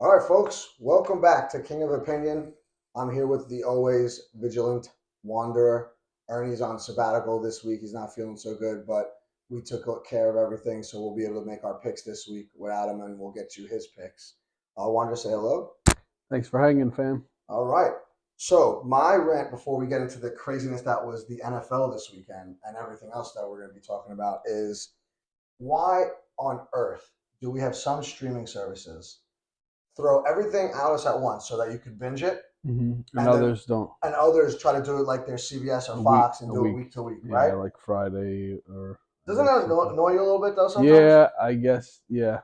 All right, folks, welcome back to King of Opinion. I'm here with the always vigilant wanderer. Ernie's on sabbatical this week. He's not feeling so good, but we took care of everything, so we'll be able to make our picks this week without him, and we'll get you his picks. Wander, say hello. Thanks for hanging, fam. All right. So, my rant before we get into the craziness that was the NFL this weekend and everything else that we're going to be talking about is why on earth do we have some streaming services throw everything at us at once so that you could binge it, And and then others don't. others try to do it like their CBS or A week, Fox and a do it week. week to week, Yeah, right? like Friday or I Doesn't guess that something. annoy you a little bit though sometimes? Yeah, I guess. Yeah,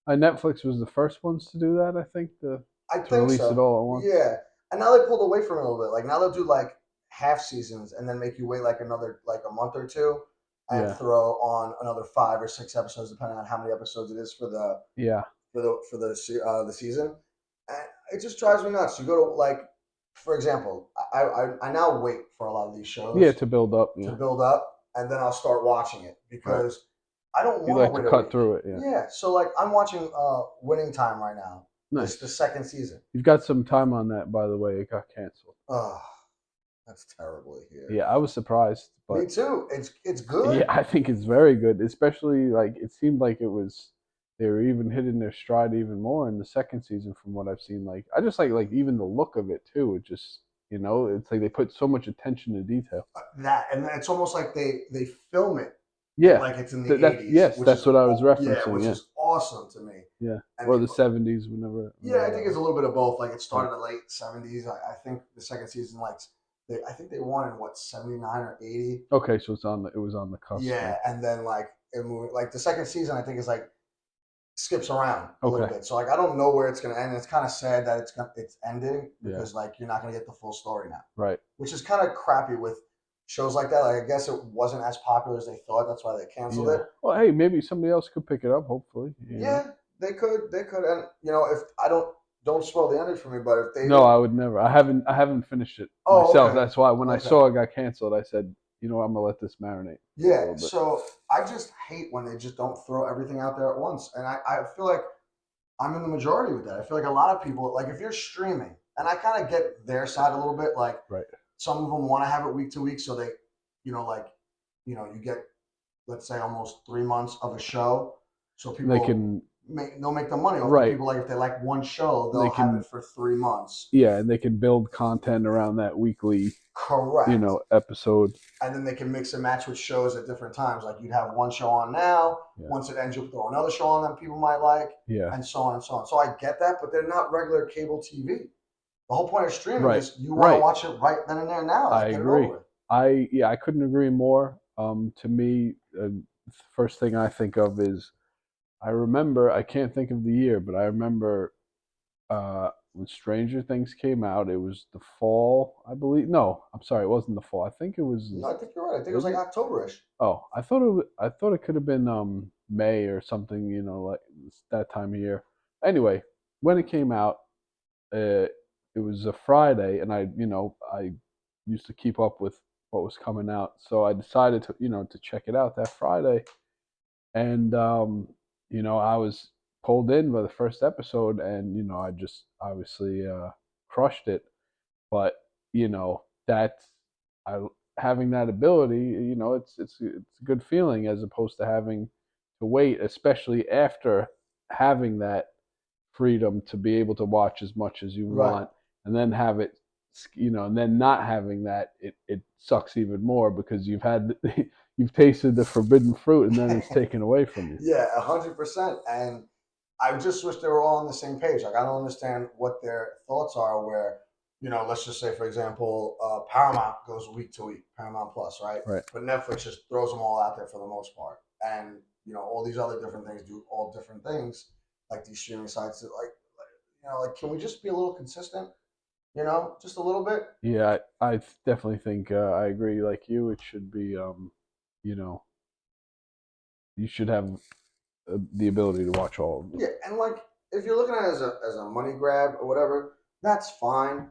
Netflix was the first ones to do that. I think I to think release it so. all at once. Yeah, and now they pulled away from it a little bit. Like now they'll do like half seasons and then make you wait like another like a month or two and Yeah, throw on another 5 or 6 episodes depending on how many episodes it is yeah, the season. And it just drives me nuts. You go to like, for example, I now wait for a lot of these yeah. shows To build up. to Yeah, build up, and then I'll start watching it right. because I don't You want to like to wait a cut week. through it. Yeah, Yeah, so like I'm watching Winning Time right now. This the nice. second season. You've got some time on that, by the way. It got canceled. Oh, that's terrible to hear. Yeah, I was surprised, Me but too. It's yeah, good. I think it's very good. Especially like it seemed like it was they were even hitting their stride even more in the second season from what I've seen. Like I just like even the look of it too. It just it's like they put so much attention to detail. That and it's almost like they film it Yeah, like it's in the that's '80s, yes, that's what I was yeah, referencing. which Yeah, is awesome to me. yeah, And or the people, '70s, whenever yeah, I that think it's a was. little bit of both. Like it Yeah. started in the late '70s. I think the second season, like I think they won in what '79 or '80. Okay, so it was on the cusp. Yeah. Yeah, and then like it moved. Like the second season, I think is like skips around a little Okay. bit. So like I don't know where it's gonna end. It's kind of sad that it's ending Yeah. because like you're not gonna get the full story now, Right. which is kind of crappy with shows like that. Like I guess it wasn't as popular as they thought. That's why they canceled Yeah. it. Well, hey, maybe somebody else could pick it up. Hopefully. Yeah, they could, and if I don't spoil the ending for me, but if they No, didn't, I would never. I haven't finished it oh myself. okay, That's why when I okay, saw it got canceled, I said, I'm gonna let this marinate for a yeah. little bit. So I just hate when they just don't throw everything out there at once, and I feel like I'm in the majority with that. I feel like a lot of people, like if you're streaming, and I kind of get their side a little bit, like Right. some of them want to have it week to week, so they, like, you get, let's say, almost 3 months of a show, so They people can. they'll make the money off the Right. people. Like if they like one show, They they'll have it can. for 3 months. Yeah, and they can build content around that weekly, Correct. episode. And then they can mix and match with shows at different times. Like you'd have one show on now. Yeah. Once it ends, you'll throw another show on that people might like, Yeah. and so on and so on. So I get that, but they're not regular cable TV. The whole point of streaming Right. is you want to Right. watch it right then and there now. I Like get it over agree. with. I couldn't agree more. To me, first thing I think of is I remember I can't think of the year, but I remember when Stranger Things came out. It was the fall, I believe. No, I'm sorry, it wasn't the fall. I think it was. No, I think you're right. I think it was Was like it? Octoberish. Oh, I thought it could have been May or something. Like that time of year. Anyway, when it came out, uh, it was a Friday, and I used to keep up with what was coming out, so I decided to check it out that Friday, and I was pulled in by the first episode, and I just obviously crushed it. But that's I having that ability. It's a good feeling as opposed to having to wait, especially after having that freedom to be able to watch as much as you Right. want, and then have it, and then not having that, it sucks even more because you've tasted the forbidden fruit, and then it's taken away from you. Yeah, 100%. And I just wish they were all on the same page. Like I don't understand what their thoughts are. Where let's just say, for example, Paramount goes week to week, Paramount Plus, right? Right. But Netflix just throws them all out there for the most part, and all these other different things do all different things. Like these streaming sites, like can we just be a little consistent? Just a little bit. Yeah, I definitely think I agree. Like you, it should be, you know, you should have the ability to watch all of them. Yeah, and like if you're looking at it as a money grab or whatever, that's fine.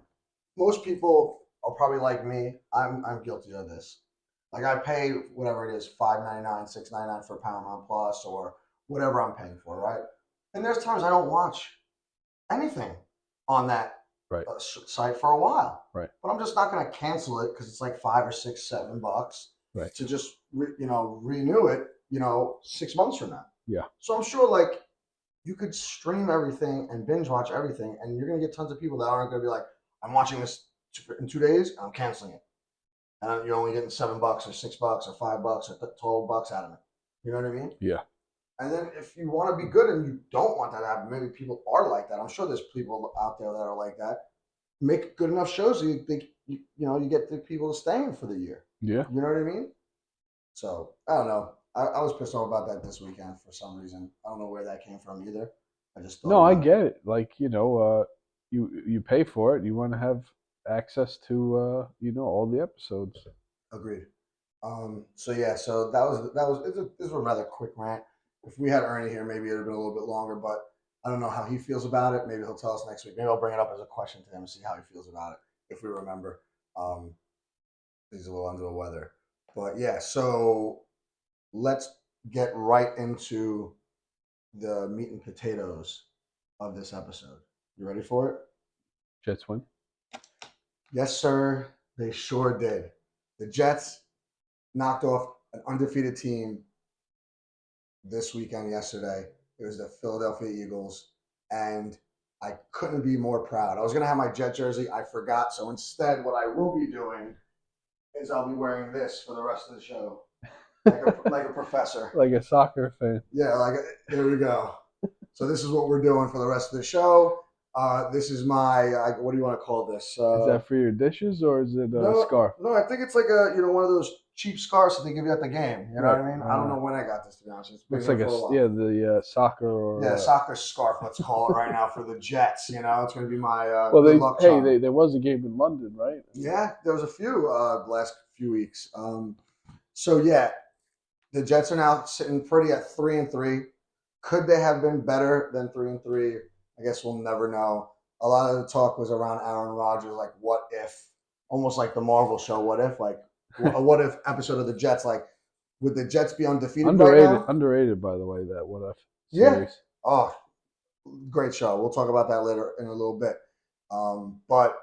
Most people are probably like me. I'm guilty of this. Like I pay whatever it is, $5.99, $6.99 for Paramount Plus or whatever I'm paying for, right? And there's times I don't watch anything on that Right. site for a while. Right. But I'm just not going to cancel it because it's like $5 or $6, $7 Right. to just renew it 6 months from now. Yeah. So I'm sure like you could stream everything and binge watch everything, and you're going to get tons of people that aren't going to be like, I'm watching this in 2 days, and I'm canceling it, and you're only getting $7 or $6 or $5 or $12 out of it. You know what I mean? Yeah. And then if you want to be good and you don't want that to happen, maybe people are like that. I'm sure there's people out there that are like that. Make good enough shows so you think you get the people staying for the year. Yeah. You know what I mean? So I don't know. I was pissed off about that this weekend for some reason. I don't know where that came from either. I just thought No, I about it. get it. Like, you pay for it. You want to have access to all the episodes. Agreed. So yeah, so this was a rather quick rant. If we had Ernie here, maybe it would have been a little bit longer, but I don't know how he feels about it. Maybe he'll tell us next week. Maybe I'll bring it up as a question to him and see how he feels about it if we remember. Um, he's a little under the weather, but yeah. So let's get right into the meat and potatoes of this episode. You ready for it? Jets win. Yes, sir. They sure did. The Jets knocked off an undefeated team this weekend yesterday. It was the Philadelphia Eagles, and I couldn't be more proud. I was going to have my Jet jersey. I forgot. So instead, what I will be doing is I'll be wearing this for the rest of the show, like a professor. Like a soccer fan. Yeah, there we go. So this is what we're doing for the rest of the show. This is my what do you want to call this? Is that for your dishes or is it a No, scarf? no, I think it's like one of those cheap scarves that they give you at the game. You know Right. what I mean? I don't know when I got this, to be honest. It's been Looks here like for a while. the soccer or Yeah, soccer scarf. Let's call it right now for the Jets. It's going to be my well, good luck charm. there was a game in London, right? Yeah, there was a few last few weeks. So yeah, the Jets are now sitting pretty at 3-3. Could they have been better than 3-3? I guess we'll never know. A lot of the talk was around Aaron Rodgers, like what if, almost like the Marvel show, what if, like a what if episode of the Jets, like would the Jets be undefeated right now? Underrated, by the way. That what if Yeah. series. Oh, great show. We'll talk about that later in a little bit. But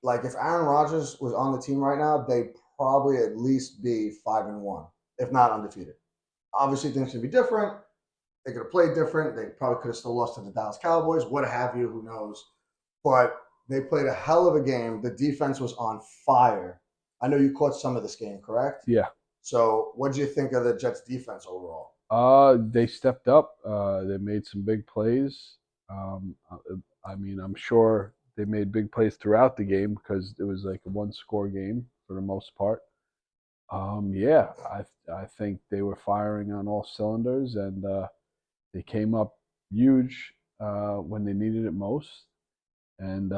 like if Aaron Rodgers was on the team right now, they'd probably at least be 5-1, if not undefeated. Obviously, things could be different. They could have played different. They probably could have still lost to the Dallas Cowboys, what have you, who knows. But they played a hell of a game. The defense was on fire. I know you caught some of this game, correct? Yeah. So what did you think of the Jets defense overall? They stepped up. They made some big plays. Um, I mean, I'm sure they made big plays throughout the game because it was like a one-score game for the most part. Yeah, I think they were firing on all cylinders, and they came up huge when they needed it most. And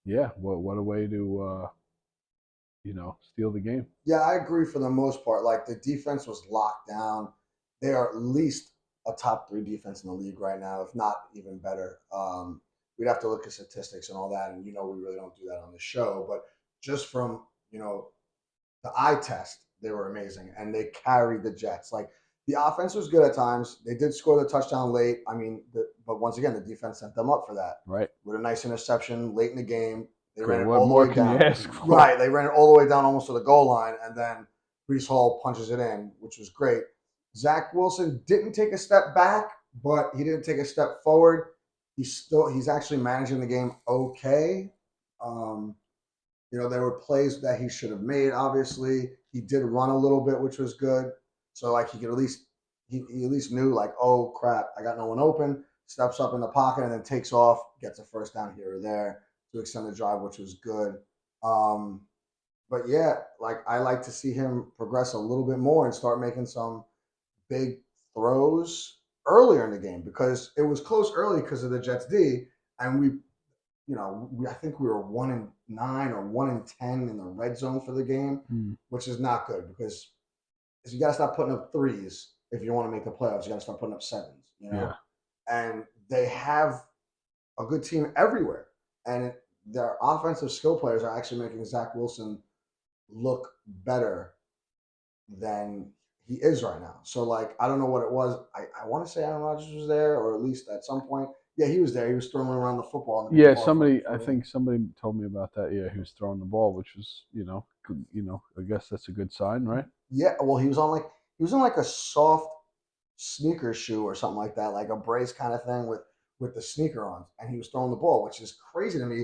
yeah, what a way to steal the game. Yeah, I agree for the most part. Like the defense was locked down. They are at least a top three defense in the league right now, if not even better. We'd have to look at statistics and all that, and we really don't do that on the show. But just from the eye test, they were amazing, and they carried the Jets. Like the offense was good at times. They did score the touchdown late. I mean, but once again, the defense set them up for that. Right. With a nice interception late in the game. They Great. ran it What all the more way can down. you ask for? Right. They ran it all the way down almost to the goal line, and then Brees Hall punches it in, which was great. Zach Wilson didn't take a step back, but he didn't take a step forward. He's actually managing the game okay. There were plays that he should have made. Obviously, he did run a little bit, which was good. So like he at least knew like, oh crap, I got no one open. Steps up in the pocket and then takes off, gets a first down here or there to extend the drive, which was good. But yeah, like I like to see him progress a little bit more and start making some big throws earlier in the game because it was close early because of the Jets D, and I think we were 1-9 or 1-10 in the red zone for the game, which is not good because you got to stop putting up threes if you want to make the playoffs. You got to start putting up sevens, Yeah. And they have a good team everywhere, and their offensive skill players are actually making Zach Wilson look better than he is right now. So, like, I don't know what it was. I want to say Aaron Rodgers was there, or at least at some point Yeah, he was there. He was throwing around the football in the Yeah, car I for think somebody told me about that. Yeah, he was throwing the ball, which was, I guess that's a good sign, right? yeah. Well, he was on like a soft sneaker shoe or something like that, like a brace kind of thing with the sneaker on, and he was throwing the ball, which is crazy to me.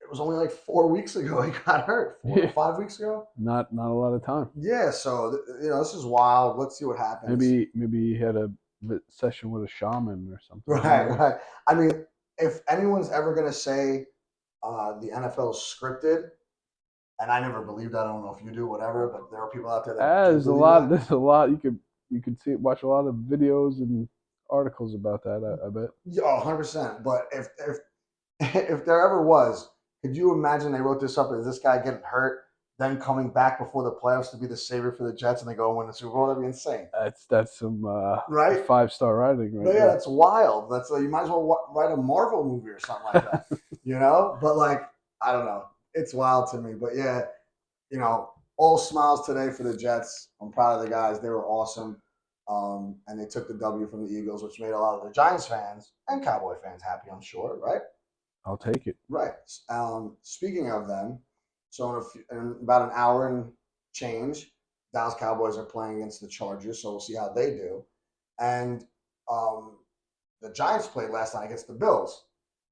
It was only like 4 weeks ago he got hurt, four or Yeah, 5 weeks ago. not a lot of time. Yeah, so this is wild. Let's see what happens. Maybe he had a session with a shaman or something. Who Right, knows? right. I mean, if anyone's ever gonna say the NFL is scripted, and I never believed that. I don't know if you do, whatever, but there are people out there that do There's a believe lot. that. There's a lot you could see watch a lot of videos and articles about that. I bet. Yeah, 100%. But if if there ever was, could you imagine they wrote this up as this guy getting hurt, then coming back before the playoffs to be the savior for the Jets, and they go and win the Super Bowl? That'd be insane, That's some right? 5-star writing No, right yeah, there. that's wild. That's you might as well write a Marvel movie or something like that, But like, I don't know, it's wild to me. But yeah, all smiles today for the Jets. I'm proud of the guys. They were awesome. And they took the W from the Eagles, which made a lot of the Giants fans and Cowboy fans happy, I'm sure, right? I'll take it. Right. Speaking of them, so in about an hour and change, Dallas Cowboys are playing against the Chargers, so we'll see how they do. And um, the Giants played last night against the Bills.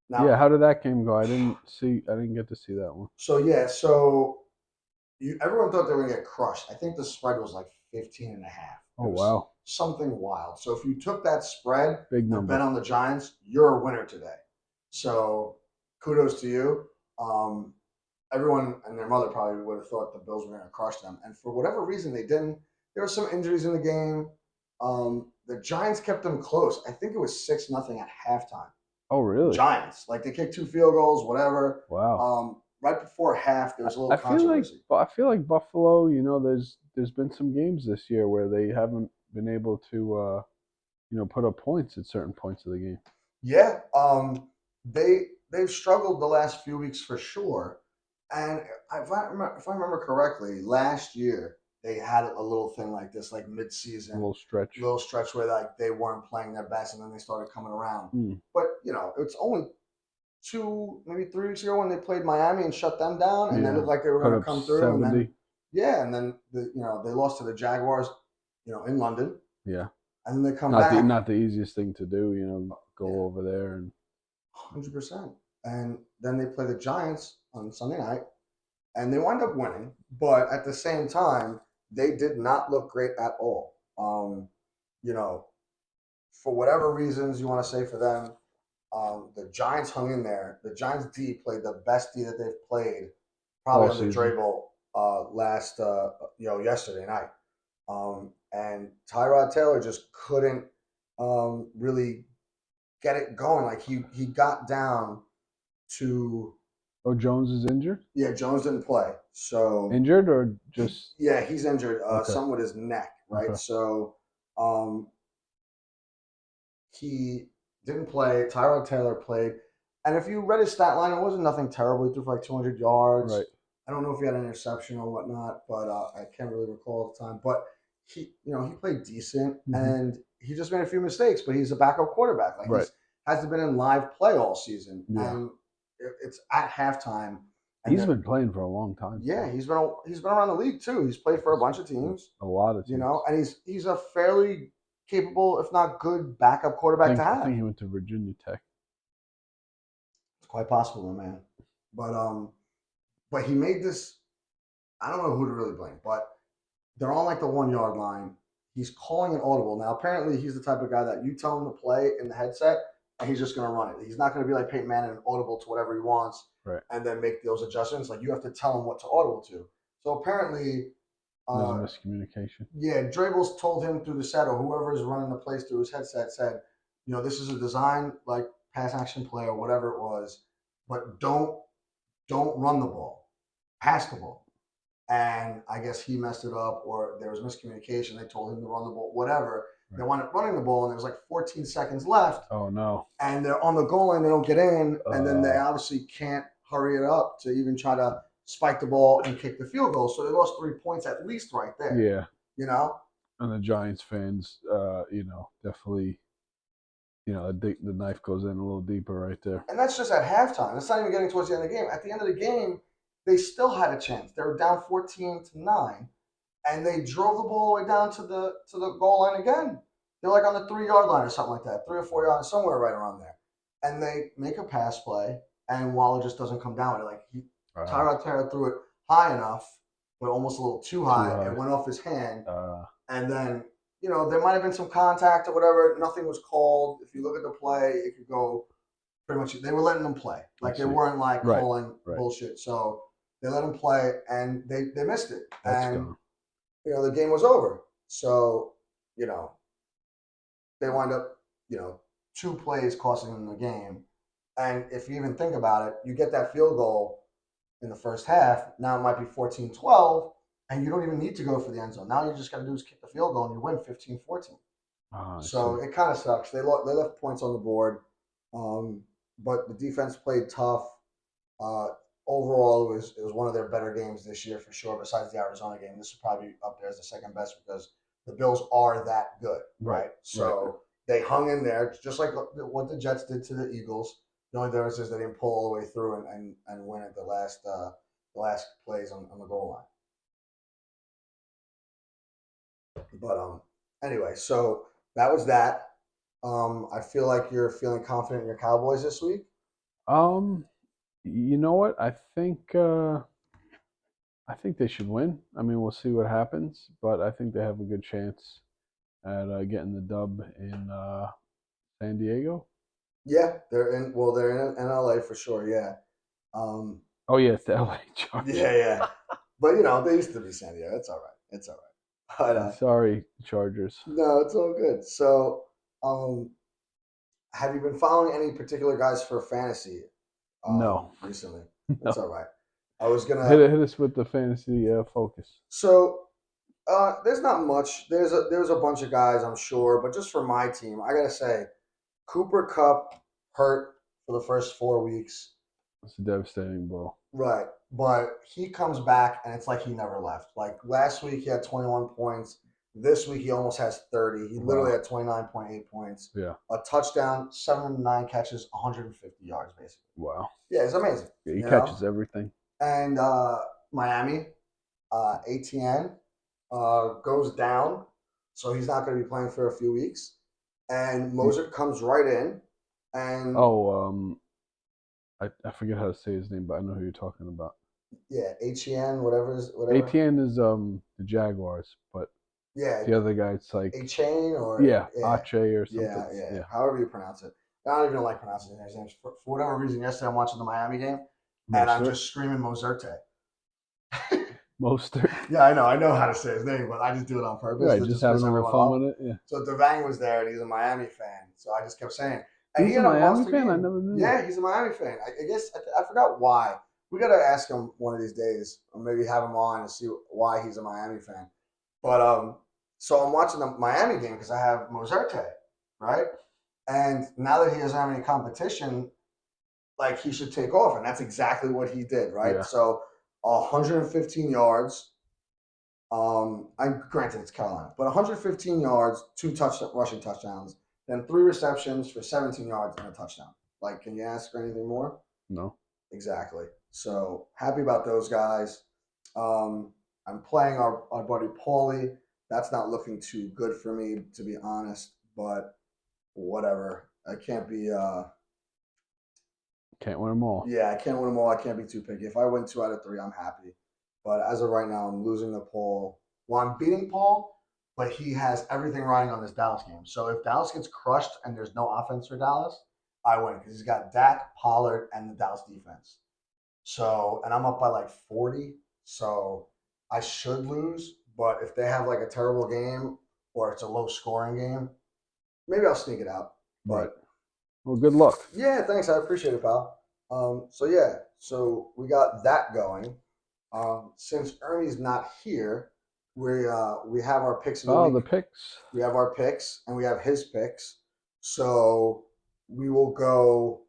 Yeah, Now, how did that game go? I didn't see. I didn't get to see that one. so yeah, so everyone thought they were going to get crushed. I think the spread was like 15 and a half. Oh It was wow, something wild. So if you took that spread big and bet number. on the Giants, you're a winner today. So kudos to you. Um, Everyone and their mother probably would have thought the Bills were going to crush them. And for whatever reason, they didn't. There were some injuries in the game. The Giants kept them close. I think it was 6-0 at halftime. Oh really? Giants, like they kicked 2 field goals, whatever. Wow. Right before half, there was a little I feel like controversy. Buffalo. There's been some games this year where they haven't been able to put up points at certain points of the game. Yeah, they've struggled the last few weeks for sure. And if I remember correctly, last year they had a little thing like this, like A mid-season, little stretch. little stretch where like they weren't playing their best, and then they started coming around. Mm. But it's only 2, maybe 3 weeks ago when they played Miami and shut them down, and they Yeah, looked like they were put going to up come through. And then 70. yeah, and then they lost to the Jaguars, in London, Yeah, and then they come back. not the easiest thing to do. Yeah, Go over there and 100%. And then they play the Giants on Sunday night, and they wind up winning. But at the same time, they did not look great at all. You know, for whatever reasons you want to say for them, the Giants hung in there. The Giants D played the best D that they've played probably all under season. Drabel last yesterday night. And Tyrod Taylor just couldn't really get it going. Like he got down to Oh, Jones is injured. yeah, Jones didn't play, so Injured or just yeah, he's injured. okay? Something with his neck, right? Okay. So um, he didn't play. Tyrod Taylor played, and if you read his stat line, it wasn't nothing terrible. He threw for like 200 yards. Right. I don't know if he had an interception or whatnot, but I can't really recall at the time. But he played decent, Hmm. and he just made a few mistakes. But he's a backup quarterback. Like Right. he's hasn't been in live play all season, Yeah. and it's at halftime, and He's been playing for a long time too. yeah, he's been around the league too. He's played for a bunch of teams, A lot of teams. and he's a fairly capable, if not good, backup quarterback to I have. think he went to Virginia Tech. It's quite possible, man. But he made this. I don't know who to really blame, but they're on like the 1 yard line. He's calling an audible. Now, apparently, he's the type of guy that you tell him to play in the headset, and he's just going to run it. He's not going to be like Peyton Manning and audible to whatever he wants, Right. and then make those adjustments. Like you have to tell him what to audible to. So apparently, There's a miscommunication. yeah, Drabel's told him through the set, or whoever is running the plays through his headset said, this is a design like pass action play or whatever it was, but don't run the ball, pass the ball. And I guess he messed it up, or there was miscommunication. They told him to run the ball, whatever. Right. They wound up running the ball, and there was like 14 seconds left. Oh no! And they're on the goal line, they don't get in, and then they obviously can't hurry it up to even try to spike the ball and kick the field goal. So they lost 3 points at least right there. Yeah. And the Giants fans, definitely, the knife goes in a little deeper right there. And that's just at halftime. It's not even getting towards the end of the game. At the end of the game, they still had a chance. They were down 14-9, and they drove the ball all the way down to the goal line again. They're like on the 3 yard line or something like that, 3 or 4 yards, somewhere right around there. And they make a pass play, and Waller just doesn't come down with it. Like Tyrod Taylor threw it high enough, but almost a little too Too high. high. It went off his hand, Uh, and then there might have been some contact or whatever. Nothing was called. If you look at the play, it could go pretty much. They were letting them play. Like they weren't like Right, calling right. bullshit. So they let them play, and they missed it. That's And gone. the game was over. So they wind up 2 plays costing them the game. And if you even think about it, you get that field goal in the first half. Now it might be 14-12, and you don't even need to go for the end zone. Now you just got to do is kick the field goal, and you win 15-14. So it kind of sucks. They left points on the board, but the defense played tough. Overall, it was one of their better games this year for sure. Besides the Arizona game, this is probably up there as the second best because the Bills are that good, right? So they hung in there, just like what the Jets did to the Eagles. The only difference is they didn't pull all the way through and win at the last plays on the goal line. But anyway, so that was that. I feel like you're feeling confident in your Cowboys this week. You know what? I think they should win. I mean, we'll see what happens, but I think they have a good chance at getting the dub in San Diego. Yeah, they're in. Well, they're in LA for sure. Yeah. Oh yeah, it's the LA Chargers. Yeah. But they used to be San Diego. It's all right. It's all right. But sorry, Chargers. no, it's all good. So, have you been following any particular guys for fantasy? No. Recently. No. It's all right. I was gonna hit us with the fantasy focus. So, there's not much. There's a bunch of guys, I'm sure, but just for my team, I gotta say, Cooper Kupp hurt for the first 4 weeks. It's a devastating blow. Right. But he comes back and it's like he never left. Like last week he had 21 points. This week he almost has 30. He literally had 29.8 points. Yeah. A touchdown, 7 9 catches, 150 yards basically. Wow. Yeah, it's amazing. Yeah, he catches everything. And Miami, ATN goes down, so he's not going to be playing for a few weeks. And Mozart comes right in, and I forget how to say his name, but I know who you're talking about. Yeah, ATN, whatever. ATN is the Jaguars, but yeah, the other guy it's like A-Chain or Ache or something. Yeah. However you pronounce it. I don't even like pronouncing his names. For whatever reason, yesterday I'm watching the Miami game, and I'm just screaming Mozerte. Mostert. Yeah, I know how to say his name, but I just do it on purpose. Right, just having a little fun with it. Yeah. So Devang was there, and he's a Miami fan, so I just kept saying. And he's a Miami fan? Game. I never knew. Yeah, he's a Miami fan. I guess I forgot why. We got to ask him one of these days, or maybe have him on and see why he's a Miami fan. But so I'm watching the Miami game because I have Mozerte, right? And now that he doesn't have any competition, like he should take off, and that's exactly what he did, right? Yeah. So 115 yards. I'm granted it's Carolina, but 115 yards, 2 rushing touchdowns, then 3 receptions for 17 yards and a touchdown. Like, can you ask for anything more? No. Exactly. So happy about those guys. I'm playing our buddy Paulie. That's not looking too good for me, to be honest. But whatever. I can't be. Can't win them all. Yeah, I can't win them all. I can't be too picky. If I win 2 out of 3, I'm happy. But as of right now, I'm losing to Paul. Well, I'm beating Paul, but he has everything riding on this Dallas game. So if Dallas gets crushed and there's no offense for Dallas, I win because he's got Dak, Pollard, and the Dallas defense. So, and I'm up by like 40. So I should lose. But if they have like a terrible game or it's a low scoring game, maybe I'll sneak it out. But well, good luck. Yeah, thanks. I appreciate it, pal. So we got that going. Since Ernie's not here, we have our picks. The picks. We have our picks, and we have his picks. So we will go.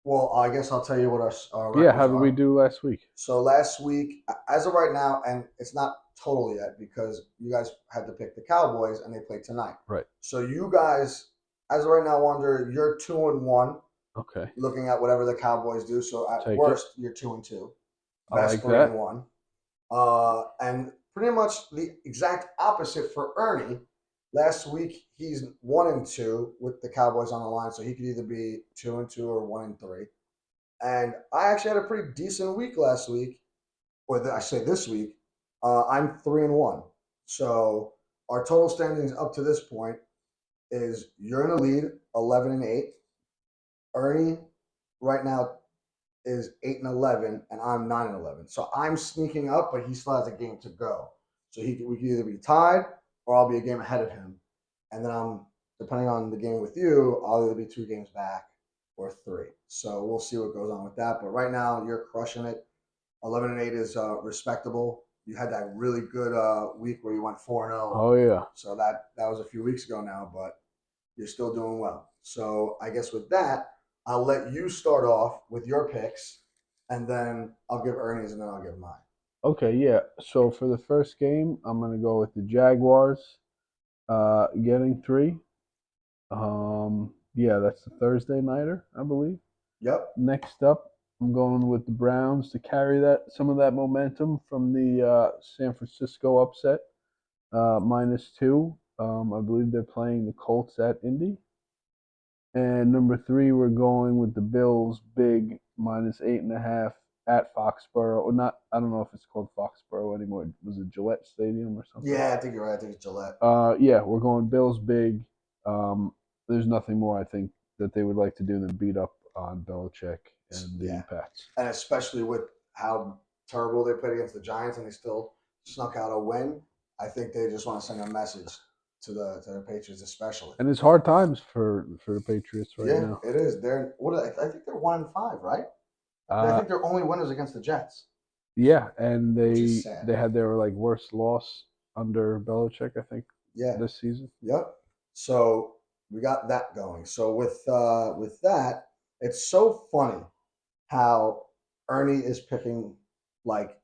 Well, I guess I'll tell you what our how did we do last week? So last week, as of right now, and it's not total yet because you guys had to pick the Cowboys, and they play tonight. Right. So you guys as of right now, Wander, you're 2-1. Okay, Looking at whatever the Cowboys do, so at take it. worst, you're 2-2. I Best like three and that. one. And pretty much the exact opposite for Ernie. Last week he's 1-2 with the Cowboys on the line, so he could either be 2-2 or 1-3. And I actually had a pretty decent week last week, or I say this week. I'm 3-1. So our total standings up to this point is you're in the lead, 11-8. Ernie right now is 8-11, and I'm 9-11. So I'm sneaking up, but he still has a game to go. So we could either be tied or I'll be a game ahead of him, and then depending on the game with you, I'll either be 2 games back or 3. So we'll see what goes on with that. But right now, you're crushing it. 11-8 is respectable. You had that really good week where you went 4-0. Oh yeah. So that was a few weeks ago now, but you're still doing well. So I guess with that, I'll let you start off with your picks, and then I'll give Ernie's, and then I'll give mine. Okay, yeah. So for the first game, I'm gonna go with the Jaguars, getting 3. Yeah, that's the Thursday nighter, I believe. Yep. Next up, I'm going with the Browns to carry some of that momentum from the San Francisco upset, -2. I believe they're playing the Colts at Indy. And number 3, we're going with the Bills big -8.5 at Foxborough. Or not, I don't know if it's called Foxborough anymore. Was it Gillette Stadium or something? Yeah, I think you're right. I think it's Gillette. Yeah, we're going Bills big. There's nothing more I think that they would like to do than beat up on Belichick and the Yeah, Pats. and especially with how terrible they played against the Giants, and they still snuck out a win. I think they just want to send a message to the Patriots, especially. And it's hard times for the Patriots right Yeah, now. it is. I think they're 1-5, right? I Uh, think they're only winners against the Jets, yeah, and which is they sad. they had their like worst loss under Belichick, I think, Yeah. this season. Yep. So we got that going. So with that, it's so funny how Ernie is picking like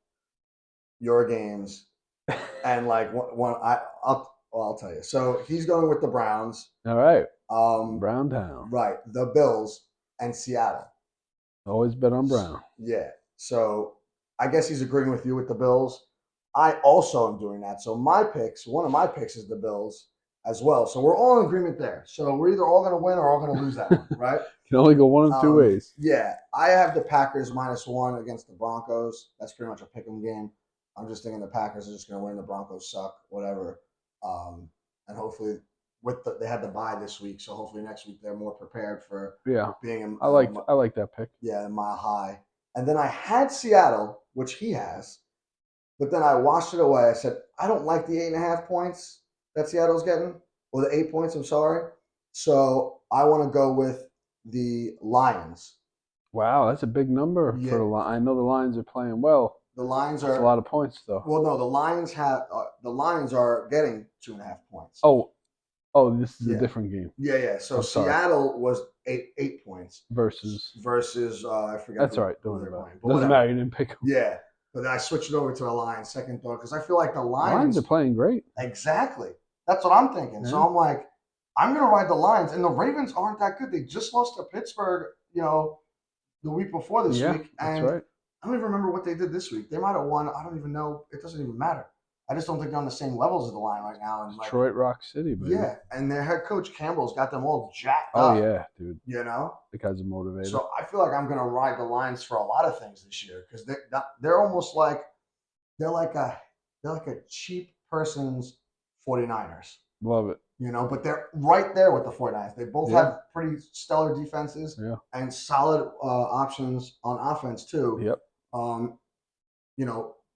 your games, and like one I'll tell you. So he's going with the Browns, All right, um, Brown Town. right, the Bills, and Seattle. Always bet on Brown. Yeah. So I guess he's agreeing with you with the Bills. I also am doing that. So one of my picks is the Bills as well. So we're all in agreement there. So we're either all going to win or all going to lose that one, right? Can only go one of two ways. Yeah. I have the Packers -1 against the Broncos. That's pretty much a pick 'em game. I'm just thinking the Packers are just going to win. The Broncos suck, whatever. And hopefully, they had the bye this week, so hopefully next week they're more prepared for Yeah, being I like that pick. yeah, a mile high. And then I had Seattle, which he has, but then I washed it away. I said, I don't like the 8.5 points that Seattle's getting, or the 8 points, I'm sorry. So I want to go with the Lions. Wow, that's a big number for Yeah, the line. I know the Lions are playing well. the Lions It's a are, lot of points though. well, no, the Lions are getting 2.5 points. Oh, oh, this is a Yeah. different game. Yeah. So I'm sorry. Seattle was eight points Versus. versus I forget That's all right. Don't who worry they're about playing, it. but Doesn't whatever. matter. You didn't pick them. Yeah, but then I switched it over to the Lions second thought because I feel like the Lions are Lions playing great. exactly. That's what I'm thinking. So Yeah. I'm like, I'm gonna ride the Lions, and the Ravens aren't that good. They just lost to Pittsburgh, the week before this Yeah, week, that's and right. I don't even remember what they did this week. They might have won. I don't even know. It doesn't even matter. I just don't think they're on the same levels as the Lion right now. And like, Detroit Rock City, baby. yeah, and their head coach Campbell's got them all jacked Oh up. yeah, dude. The guy's a motivator. So I feel like I'm gonna ride the Lions for a lot of things this year because they're almost like they're like a cheap person's 49ers. Love it. But they're right there with the 49ers. They both Yeah. have pretty stellar defenses Yeah. and solid options on offense too. Yep.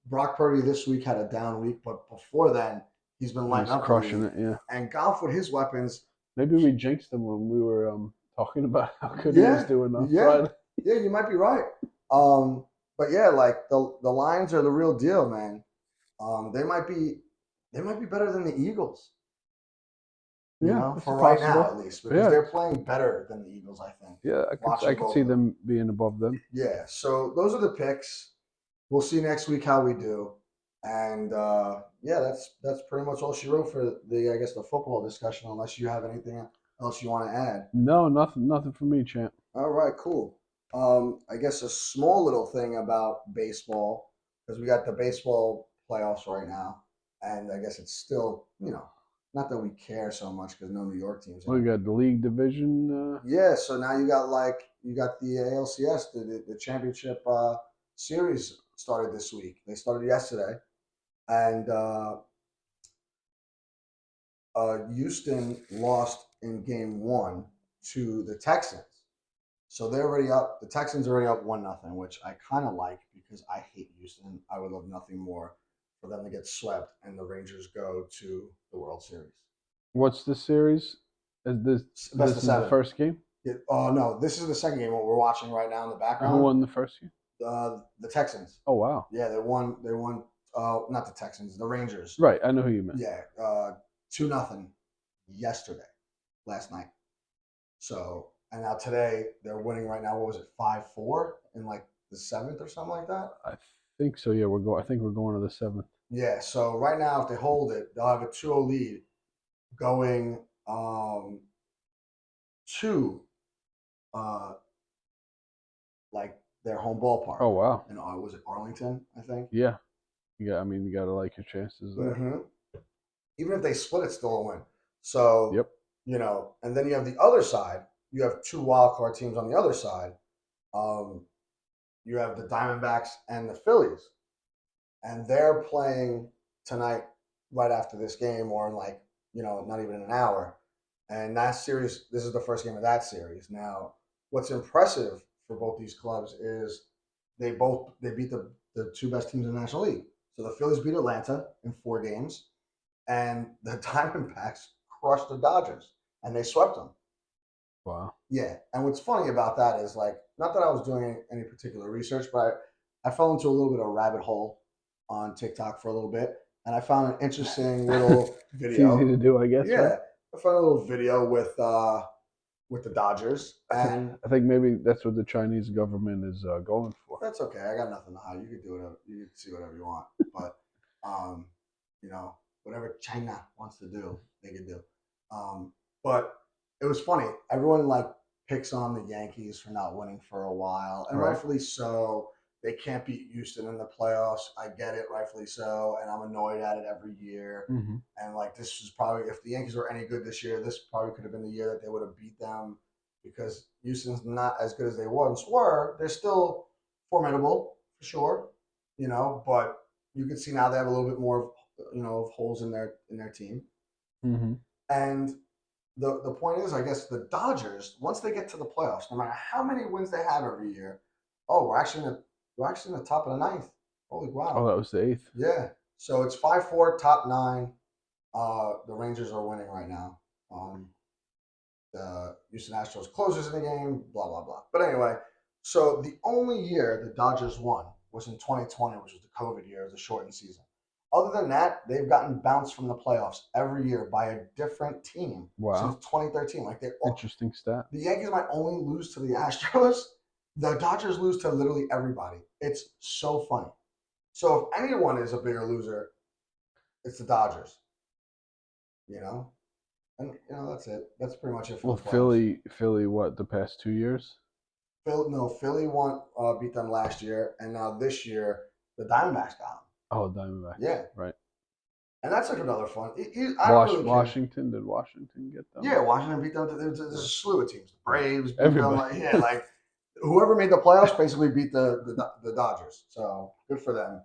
Brock Purdy this week had a down week, but before then he's been lighting He's up crushing the league. it. Yeah. And Goff with his weapons. Maybe we jinxed him when we were talking about how good he was doing on Friday. Yeah, you might be right. But yeah, like the Lions are the real deal, man. They might be better than the Eagles. Yeah, For possible. right now at least, because Yeah. they're playing better than the Eagles, I think. Yeah, I could see them being above them. Yeah, so those are the picks. We'll see next week how we do, and yeah, that's pretty much all she wrote for the football discussion. Unless you have anything else you want to add? No, nothing for me, champ. All right, cool. I guess a small little thing about baseball because we got the baseball playoffs right now, and I guess it's still, not that we care so much because no New York teams in We it. got the league division. Yeah, so now you got the ALCS, the championship series started this week. They started yesterday, and Houston lost in game one to the Texans. So they're already up. The Texans are already up 1-0, which I kind of like because I hate Houston. I would love nothing more for them to get swept and the Rangers go to the World Series. What's the series? Is this Best this of is the seven. first game? Oh no, this is the second game. What we're watching right now in the Who background, won the first game? the Texans. Oh wow! Yeah, they won. They won. Not the Texans, the Rangers. Right, I know who you meant. Yeah, 2-0 yesterday, last night. So and now today they're winning right now. What was it, 5-4 in like the seventh or something like that? I think so. Yeah, we're going. I think we're going to the seventh. Yeah. So right now, if they hold it, they'll have a 2-0 lead going to uh, like their home ballpark. Oh wow! And was it Arlington? I think. Yeah, yeah. I mean, you got to like your chances there. Mm-hmm. Even if they split, it's still a win. So Yep. and then you have the other side. You have two wild card teams on the other side. Um, you have the Diamondbacks and the Phillies, and they're playing tonight right after this game, or in like not even an hour. And that series, this is the first game of that series. Now, what's impressive for both these clubs is they beat the two best teams in the National League. So the Phillies beat Atlanta in 4 games, and the Diamondbacks crushed the Dodgers, and they swept them. Wow. Yeah, and what's funny about that is like not that I was doing any particular research, but I fell into a little bit of a rabbit hole on TikTok for a little bit, and I found an interesting little It's easy to video. do, I guess, right? Yeah, I found a little video with the Dodgers, and I think maybe that's what the Chinese government is going for. that's okay. I got nothing to hide. You can do whatever. You can see whatever you want, but um, whatever China wants to do, they can do. But it was funny. Everyone like picks on the Yankees for not winning for a while, and Right. rightfully so. They can't beat Houston in the playoffs. I get it, rightfully so, and I'm annoyed at it every year. Mm-hmm. And like this was probably if the Yankees were any good this year, this probably could have been the year that they would have beat them because Houston's not as good as they once were. They're still formidable for sure, but you can see now they have a little bit more of holes in their team. Mm-hmm. And the point is, I guess the Dodgers, once they get to the playoffs, no matter how many wins they have every year, oh, we're actually in the top of the ninth. Holy Oh, wow! that was the eighth. Yeah. So it's 5-4, top nine. The Rangers are winning right now. The Houston Astros closers in the game. Blah blah blah. But anyway, so the only year the Dodgers won was in 2020, which was the COVID year, the shortened season. Other than that, they've gotten bounced from the playoffs every year by a different team since Wow. 2013. Like Interesting stat. the Yankees might only lose to the Astros. The Dodgers lose to literally everybody. It's so funny. So if anyone is a bigger loser, it's the Dodgers. You know, and that's it. That's pretty much it for Well, the playoffs. Philly, what the past 2 years? Philly won, beat them last year, and now this year the Diamondbacks got them. Oh, Diamondbacks. Yeah, Right. and that's like another fun. I don't really care. Washington, did Washington get them? Yeah, Washington beat them. There's a slew of teams. The Braves beat them. Everybody. Like whoever made the playoffs basically beat the Dodgers. So good for them.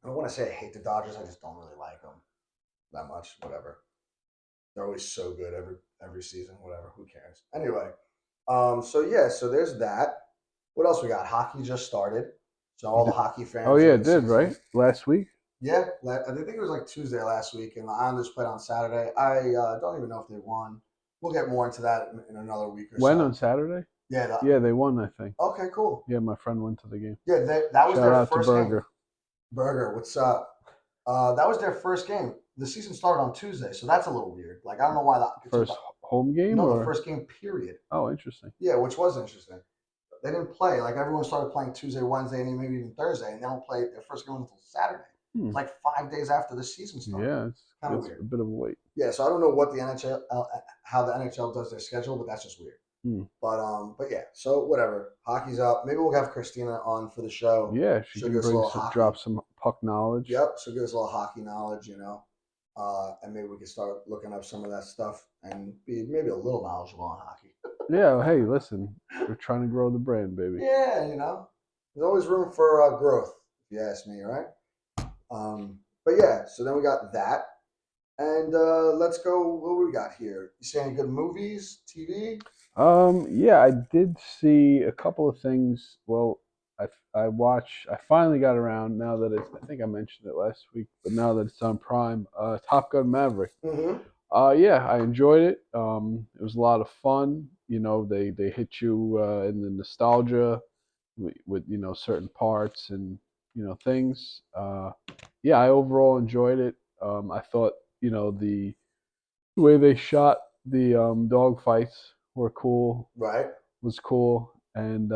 I don't want to say I hate the Dodgers. I just don't really like them that much. Whatever. They're always so good every season. Whatever. Who cares? Anyway, so yeah, so there's that. What else we got? Hockey just started, so all the hockey fans. Oh yeah, of it the did, season. right? Last week? Yeah, I think it was like Tuesday last week, and the Islanders played on Saturday. I don't even know if they won. We'll get more into that in another week or When so. on Saturday? Yeah. Yeah, they won, I think. Okay, cool. Yeah, my friend went to the game. Yeah, that was Shout their out to first game. Burger. Burger, what's up? That was their first game. The season started on Tuesday, so that's a little weird. Like I don't know why that. First home game? No, or? the first game period. Oh, interesting. Yeah, which was interesting. They didn't play. Like everyone started playing Tuesday, Wednesday, and maybe even Thursday, and they don't play their first game until Saturday. Hmm. It's like 5 days after the season started. Yeah, Kind of it's a weird. bit of a wait. Yeah, so I don't know what the NHL, how the NHL does their schedule, but that's just weird. Hmm. But yeah, so whatever. Hockey's up. Maybe we'll have Christina on for the show. Yeah, she She'll can give us a bring little some, hockey. drop some puck knowledge. Yep, she'll give us a little hockey knowledge, and maybe we can start looking up some of that stuff and be maybe a little knowledgeable on hockey. Yeah, well, hey, listen, we're trying to grow the brand, baby. Yeah, there's always room for growth, if you ask me, right? But yeah, so then we got that, and let's go. What do we got here? You see any good movies, TV? Yeah, I did see a couple of things. Well, I finally got around now that it's, I think I mentioned it last week, but now that it's on Prime, Top Gun Maverick. Mm-hmm. Yeah, I enjoyed it. It was a lot of fun. They hit you in the nostalgia with certain parts and things. Yeah, I overall enjoyed it. I thought the way they shot the dog fights were cool. Right. Was cool, and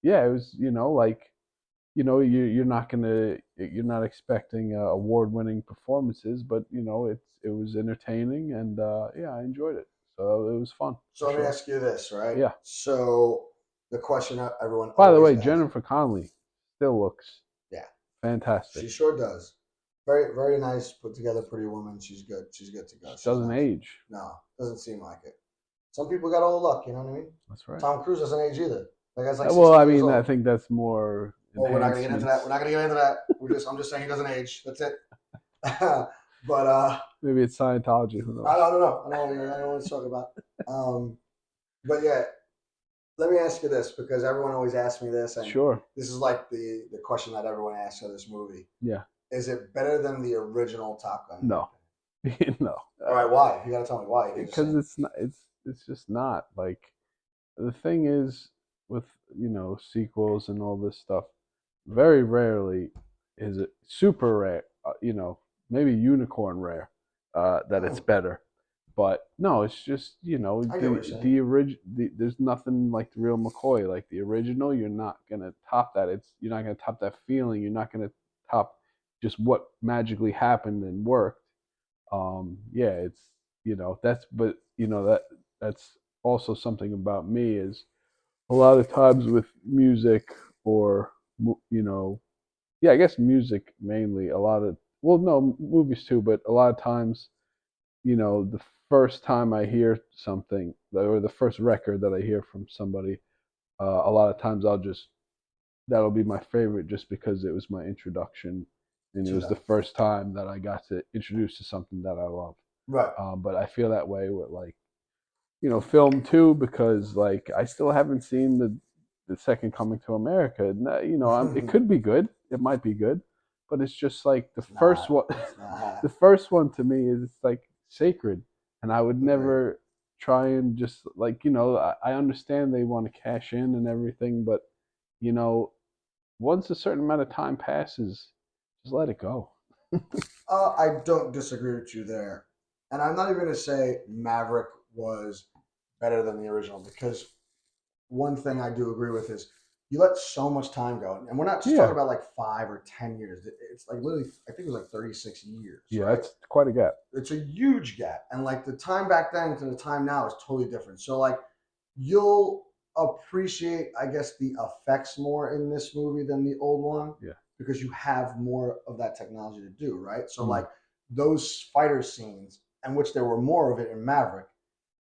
yeah, it was like you're not expecting award winning performances, but it was entertaining, and yeah, I enjoyed it. So it was fun So for let me sure. ask you this, right? Yeah. So the question that everyone By the always way, asks, Jennifer Connelly still looks yeah, fantastic. she sure does. Very, very nice, put together, pretty woman. She's good. She's good to go. She She's doesn't nice. age. No, doesn't seem like it. Some people got all the luck, you know what I mean? That's right. Tom Cruise doesn't age either. That guy's like Well, I 16 years mean, I old. think that's more Oh, we're not gonna get into that. enhancements. We're not gonna get into that. I'm just saying he doesn't age. That's it. But Maybe it's Scientology. Who I knows? don't know. I don't know what to talk about. Um, but yeah, let me ask you this because everyone always asks me this, and Sure. this is like the question that everyone asks for this movie. Yeah. Is it better than the original Top Gun? No. No. All right, why? You got to tell me why. You just Because saying. it's not. It's just not like the thing is with sequels and all this stuff. Very rarely is it super rare. Maybe unicorn rare that it's Oh, better. But no, it's just I get what you're saying. There's nothing like the real McCoy. Like the original, you're not gonna top that. You're not gonna top that feeling. You're not gonna top just what magically happened and worked. Yeah, it's that's but that's also something about me is a lot of times with music or yeah, I guess music mainly. A lot of well, no movies too, but a lot of times the first time I hear something or the first record that I hear from somebody, a lot of times that'll be my favorite just because it was my introduction and it To was the that. first time that I got to introduce to something that I love. Right. But I feel that way with like film too because like I still haven't seen the second Coming to America. And, it could be good. It might be good, but it's just like the It's first not. one. It's not. The first one to me is like sacred, and I would Agreed. never try and just like I understand they want to cash in and everything, but you know once a certain amount of time passes, just let it go. I don't disagree with you there, and I'm not even going to say Maverick was better than the original because one thing I do agree with is you let so much time go, and we're not just talking Yeah, about like 5 or 10 years. It's like literally, I think it was like 36 years, yeah, right? that's quite a gap. It's a huge gap, and like the time back then to the time now is totally different. So like you'll appreciate, I guess, the effects more in this movie than the old one Yeah. because you have more of that technology to do, right? So Mm. like those fighter scenes, and which there were more of it in Maverick,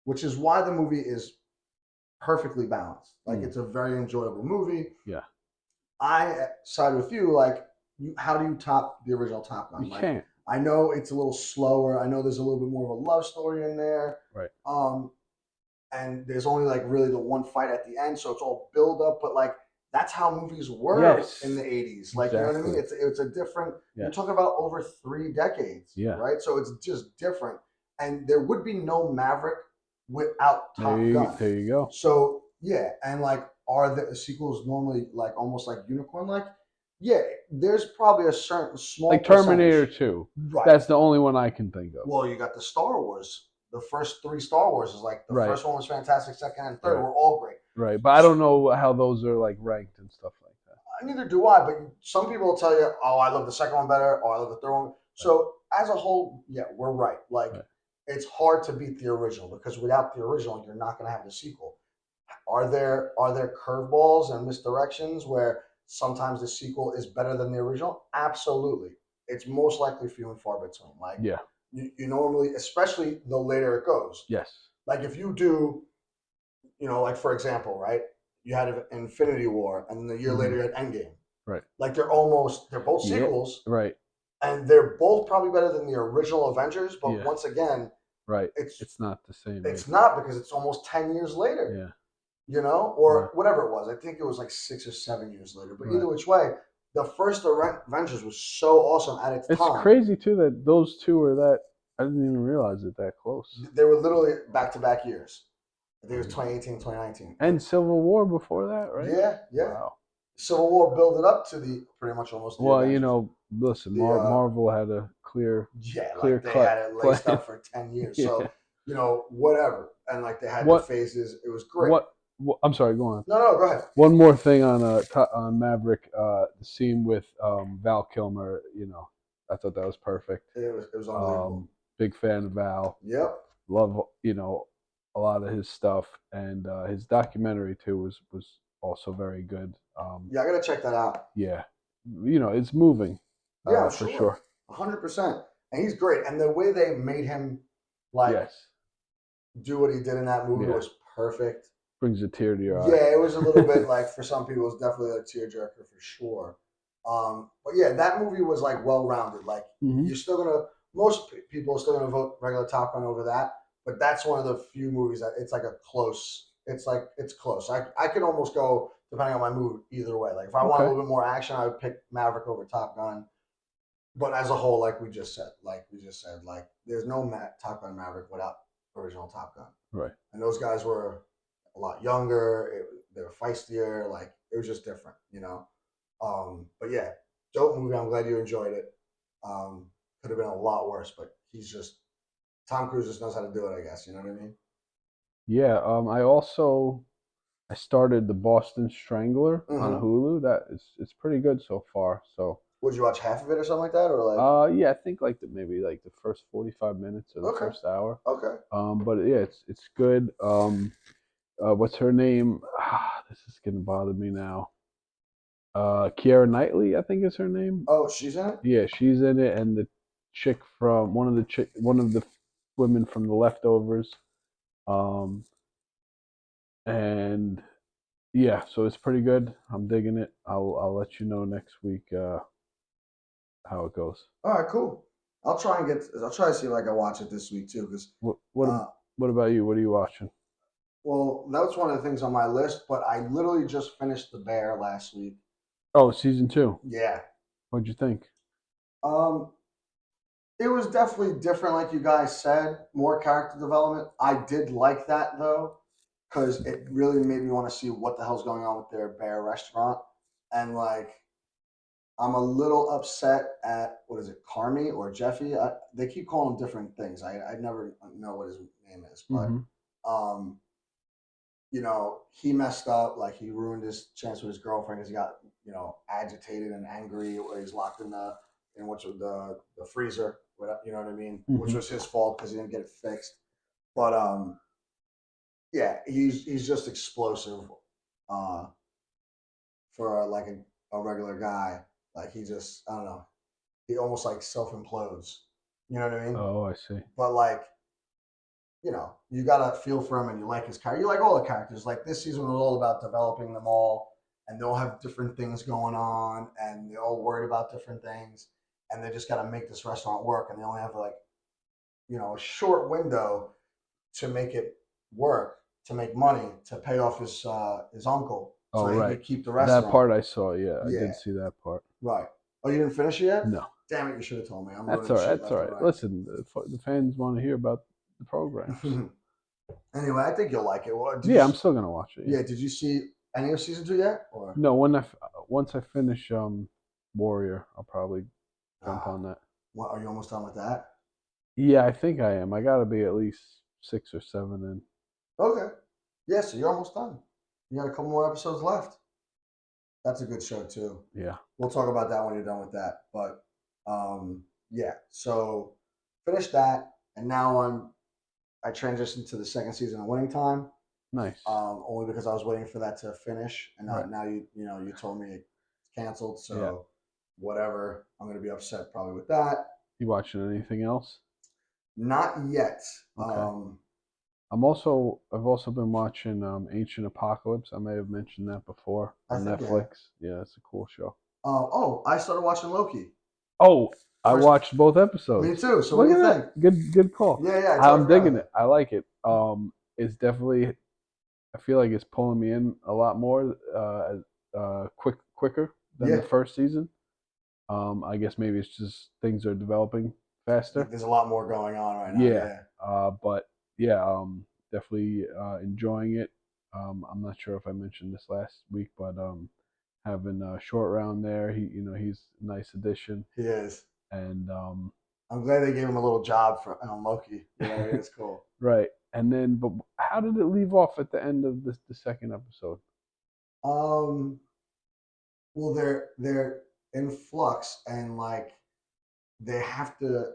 which is why the movie is perfectly balanced. Like Mm. it's a very enjoyable movie. Yeah, I side with you. Like, how do you top the original Top you Gun? Like, can't. I know it's a little slower. I know there's a little bit more of a love story in there. Right. Um, and there's only like really the one fight at the end, so it's all build up. But like that's how movies were in Yes. the '80s. Like you know what I mean? Exactly. It's a different. You're Yes. talking about over 3 decades, Yeah. right? So it's just different. And there would be no Maverick without Top Gun. There you go. So yeah, and like are the sequels normally like almost like unicorn like? Yeah, there's probably a certain small Like Terminator percentage. 2. Right. That's the only one I can think of. Well, you got the Star Wars. The first three Star Wars is like the Right. first one was fantastic, second and third Right. were all great. Right. But I don't know how those are like ranked and stuff like that. Neither do I, but some people will tell you, "Oh, I love the second one better," "Oh, I love the third one." Right. So as a whole, yeah, we're right. Like Right. it's hard to beat the original because without the original, you're not going to have the sequel. Are there curveballs and misdirections where sometimes the sequel is better than the original? Absolutely. It's most likely few and far between. Like Yeah. you normally, especially the later it goes. Yes. Like if you do, like for example, right? You had Infinity War, and then a year later Hmm. you had Endgame. Right. Like they're both Yeah. sequels, Right. and they're both probably better than the original Avengers. But Yeah. once again, Right. it's It's not the same. Yeah. it's not because it's almost 10 years later. Yeah. Or Right. whatever it was. I think it was like 6 or 7 years later. But either Right. which way, the first Avengers was so awesome at its It's time. crazy too that those two are that. I didn't even realize it that close. They were literally back to back years. I think it was Crazy. 2018, 2019. And Civil War before that, right? Yeah, yeah. Wow. Civil War built it up to the pretty much almost the Well, Avengers. listen, The Marvel had a Yeah, clear like they cut had it laced plan. up for 10 years. Yeah. So whatever, and like they had the What? phases. It was great. What? I'm sorry. Go on. No, no, go ahead. One more thing on on Maverick, the scene with Val Kilmer. I thought that was perfect. It was unbelievable. Um, Big fan of Val. Yep. Love a lot of his stuff, and his documentary too was also very good. Yeah, I gotta check that out. Yeah, it's moving, Yeah, I'm for sure. sure. 100%. And he's great. And the way they made him like Yes, do what he did in that movie yeah, was perfect. brings a tear to your eye. Yeah, it was a little bit like for some people, it's definitely a tearjerker for sure. But yeah, that movie was like well rounded. Like Hmm. you're still gonna most people are still gonna vote regular Top Gun over that. But that's one of the few movies that it's like a close. It's like it's close. I could almost go depending on my mood either way. Like if I want a Okay. little bit more action, I would pick Maverick over Top Gun. But as a whole, like there's no Top Gun Maverick without original Top Gun, Right. and those guys were a lot younger. They were feistier. Like it was just different. But yeah, dope movie. I'm glad you enjoyed it. Could have been a lot worse, but Tom Cruise just knows how to do it. I guess you know what I mean. Yeah. I started the Boston Strangler on Mm-hmm. Hulu. It's pretty good so far. So Would you watch half of it or something like that, or like? yeah, I think like maybe like the first 45 minutes or the Okay, first hour. okay. But yeah, it's good. What's her name? This is gonna bother me now. Keira Knightley, I think is her name. Oh, she's in it. Yeah, she's in it, and the chick from one of the women from The Leftovers. Um, and yeah, so it's pretty good. I'm digging it. I'll let you know next week how it goes. All right, cool. I'll try to see if I can watch it this week too, because What what uh, what about you? What are you watching? well, that's one of the things on my list. But I literally just finished The Bear last week. Oh, season two. Yeah. What'd you think? Um, it was definitely different, like you guys said, more character development. I did like that though, because it really made me want to see what the hell's going on with their bear restaurant. And like, I'm a little upset at what is it, Carmi or Jeffy? They keep calling him different things. I never know what his name is, but Mm-hmm. um, he messed up. Like he ruined his chance with his girlfriend because he got, agitated and angry, or he's locked in what's the freezer. You know what I mean? Which Mm-hmm. was his fault because he didn't get it fixed. But yeah, he's just explosive uh, for like a regular guy. Like he just, I don't know. He almost like self implodes. You know what I mean? Oh, I see. But like you got to feel for him and you like his character. You like all the characters. Like this season was all about developing them all, and they all have different things going on, and they're all worried about different things, and they just got to make this restaurant work, and they only have like a short window to make it work, to make money, to pay off his uncle, so Oh, that he right. could keep the That restaurant. part I saw. Yeah, I Yeah, did see that part. right. Oh, you didn't finish it yet? No, Damn it! You should have told me. I'm that's ruining all right. shit That's all left and right. right. Listen, the fans want to hear about the programs. Anyway, I think you'll like it. Did you? Yeah, I'm still gonna watch it. Yeah. Yeah. Did you see any of season 2 yet? Or No, once I finish Warrior, I'll probably jump on that. what? Are you almost done with that? Yeah, I think I am. I got to be at least 6 or 7 in. Okay. Yeah. So you're almost done. You got a couple more episodes left. That's a good show too. Yeah, We'll talk about that when you're done with that. But yeah, so finished that, and now I transitioned to the second season of Winning Time. nice. Only because I was waiting for that to finish, and Right. now you told me it's canceled, Yeah. so whatever. I'm gonna be upset probably with that. You watching anything else? Not yet. Okay. I've also been watching Ancient Apocalypse. I may have mentioned that before I on think yeah. Netflix. Yeah, it's a cool show. Oh, I started watching Loki. Oh, I First, watched both me episodes. too. So what Look do you at think? that. Good call. Yeah, I totally I'm forgot digging about it. that. I like it. It's definitely. I feel like it's pulling me in a lot more. Quicker than the Yeah, first season. I guess maybe it's just things are developing faster. there's a lot more going on right now. Yeah. Yeah, But yeah, definitely enjoying it. I'm not sure if I mentioned this last week, but having a short round there, he's a nice addition, he is. and I'm glad they gave him a little job for on Loki. You know, it's cool. right. And then, but how did it leave off at the end of the second episode? Um, well, they're in flux, and like they have to.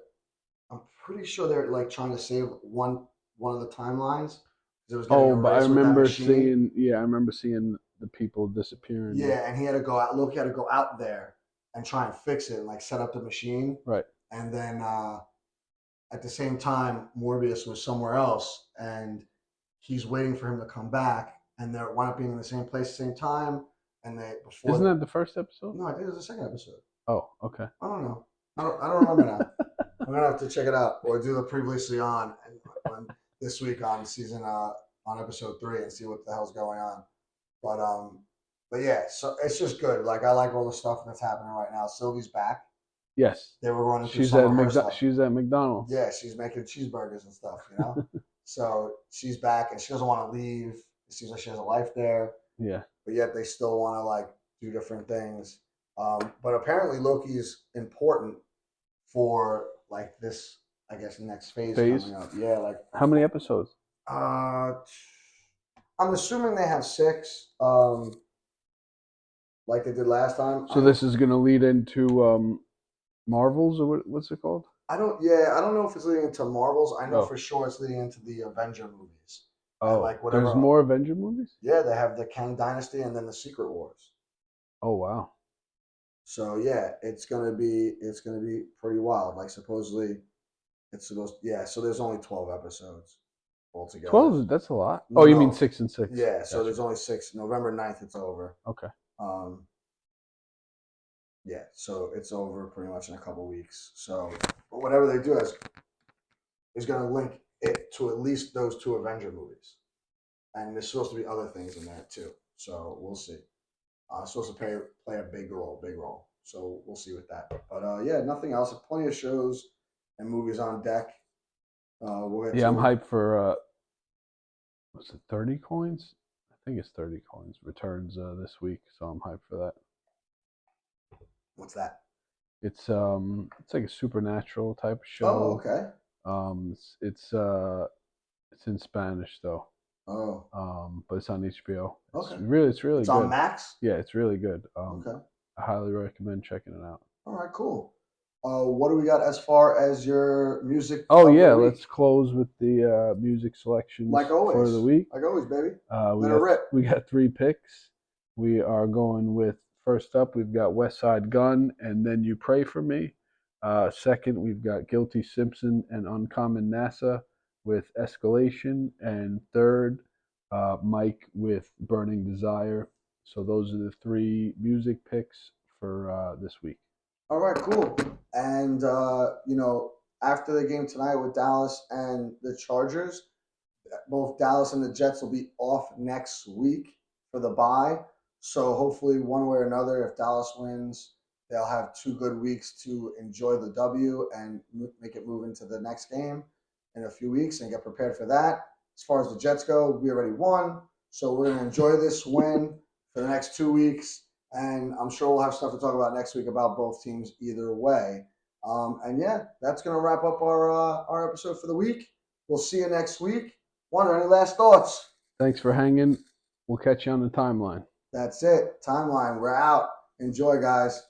I'm pretty sure they're like trying to save one of the timelines because it was getting Oh, but I erased with that remember machine. seeing, yeah, I remember seeing the people disappearing. Yeah, and he had to go out. Loki had to go out there and try and fix it and like set up the machine. Right. And then at the same time, Morbius was somewhere else, and he's waiting for him to come back. And they're wind up being in the same place at the same time. And they Isn't before that the first episode? no, I think it was the second episode. Oh, okay. I don't know. I don't remember now. I'm gonna have to check it out or do the previously on this week on season on episode 3 and see what the hell's going on. But yeah, so it's just good. Like I like all the stuff that's happening right now. Sylvie's back. Yes. They were running through some of her stuff. She's at McDonald's. Yeah, she's making cheeseburgers and stuff, you know? So she's back and she doesn't want to leave. It seems like she has a life there, Yeah. but yet they still want to like do different things. But apparently Loki is important for like this, I guess, next phase Phase. coming up. Yeah, like How many episodes? uh, I'm assuming they have 6, like they did last time. So this is going to lead into Marvels or what's it called? I don't. Yeah, I don't know if it's leading into Marvels. I know Oh. for sure it's leading into the Avenger movies and Oh, like there's whatever. more Avenger movies? Yeah, they have the Kang Dynasty and then the Secret Wars. Oh, wow. So yeah, it's gonna be pretty wild. Like supposedly it's supposed. Yeah, so there's only 12 episodes altogether. 12, that's a lot. Oh, No, you mean no. 6 and 6. Yeah, so Gotcha. there's only 6. November 9th, it's over. Okay. Um, yeah, so it's over pretty much in a couple weeks. So, but whatever they do is going to link it to at least those 2 Avenger movies, and there's supposed to be other things in there too. So we'll see. Supposed to play a big role. So we'll see with that. But yeah, nothing else. Plenty of shows and movies on deck. We'll get Yeah, I'm to hyped for was it 30 coins? I think it's 30 coins returns this week, so I'm hyped for that. what's that? It's like a supernatural type of Oh, show. okay. It's in Spanish though. Oh, But it's on HBO. okay. It's really It's on good. Max. Yeah, it's really good. Okay. I highly recommend checking it out. All right, cool. What do we got as far as your music Oh of the yeah, week? let's close with the music selections Like for the always. week. Like always, baby. We Let her got rip. we got 3 picks. We are going with first up. We've got West Side Gun and Then You Pray for Me. Second, we've got Guilty Simpson and Uncommon NASA with Escalation, and third, Mike with Burning Desire. So those are the 3 music picks for this week. All right, cool. And after the game tonight with Dallas and the Chargers, both Dallas and the Jets will be off next week for the bye. So hopefully, one way or another, if Dallas wins, they'll have 2 good weeks to enjoy the W and make it move into the next game in a few weeks and get prepared for that. As far as the Jets go, we already won, so we're gonna enjoy this win for the next 2 weeks, and I'm sure we'll have stuff to talk about next week about both teams either way. And yeah, that's gonna wrap up our episode for the week. We'll see you next week. Wonder, any last thoughts? Thanks for hanging. We'll catch you on the timeline. That's it. Timeline. We're out. Enjoy, guys.